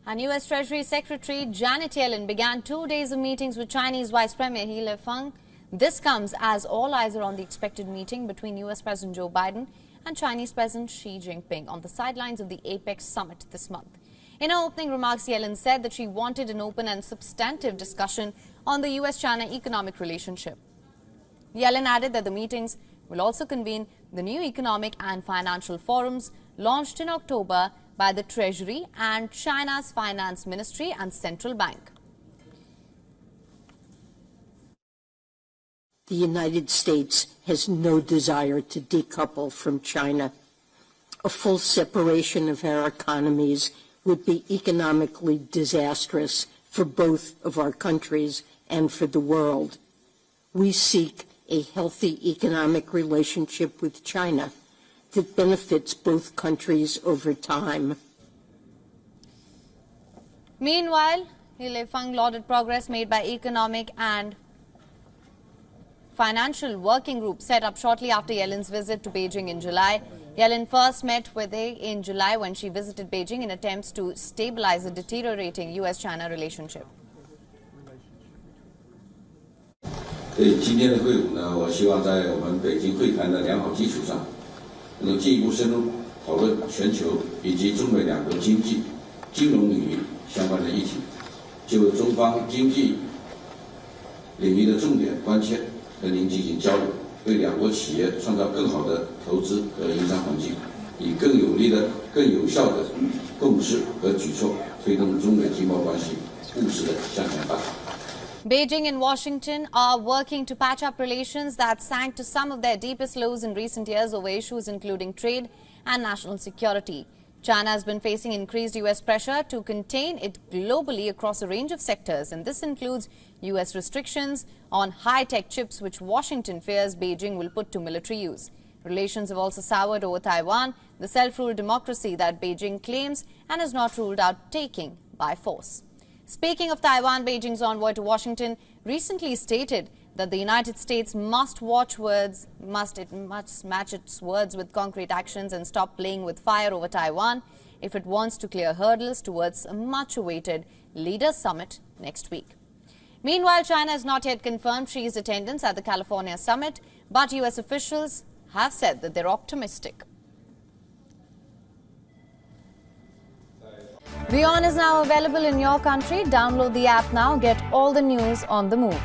And U.S. Treasury Secretary Janet Yellen began 2 days of meetings with Chinese Vice Premier He Lifeng. This comes as all eyes are on the expected meeting between U.S. President Joe Biden and Chinese President Xi Jinping on the sidelines of the APEC summit this month. In her opening remarks, Yellen said that she wanted an open and substantive discussion on the U.S.-China economic relationship. Yellen added that the meetings will also convene the new economic and financial forums launched in October by the Treasury and China's Finance Ministry and Central Bank. The United States has no desire to decouple from China. A full separation of our economies would be economically disastrous for both of our countries and for the world. We seek a healthy economic relationship with China that benefits both countries over time. Meanwhile, He Lifeng lauded progress made by economic and financial working group set up shortly after Yellen's visit to Beijing in July. Yellen first met with He in July when she visited Beijing in attempts to stabilize a deteriorating U.S.-China relationship. 对今天的会晤呢，我希望在我们北京会谈的良好基础上，能够进一步深入讨论全球以及中美两国经济、金融领域相关的议题，就中方经济领域的重点关切和您进行交流，为两国企业创造更好的投资和营商环境，以更有力的、更有效的共识和举措，推动中美经贸关系务实的向前发展。 Beijing and Washington are working to patch up relations that sank to some of their deepest lows in recent years over issues including trade and national security. China has been facing increased U.S. pressure to contain it globally across a range of sectors, and this includes U.S. restrictions on high-tech chips which Washington fears Beijing will put to military use. Relations have also soured over Taiwan, the self-ruled democracy that Beijing claims and has not ruled out taking by force. Speaking of Taiwan, Beijing's envoy to Washington recently stated that the United States must match its words with concrete actions and stop playing with fire over Taiwan if it wants to clear hurdles towards a much-awaited leaders' summit next week. Meanwhile, China has not yet confirmed Xi's attendance at the California summit, but U.S. officials have said that they're optimistic. WION is now available in your country. Download the app now. Get all the news on the move.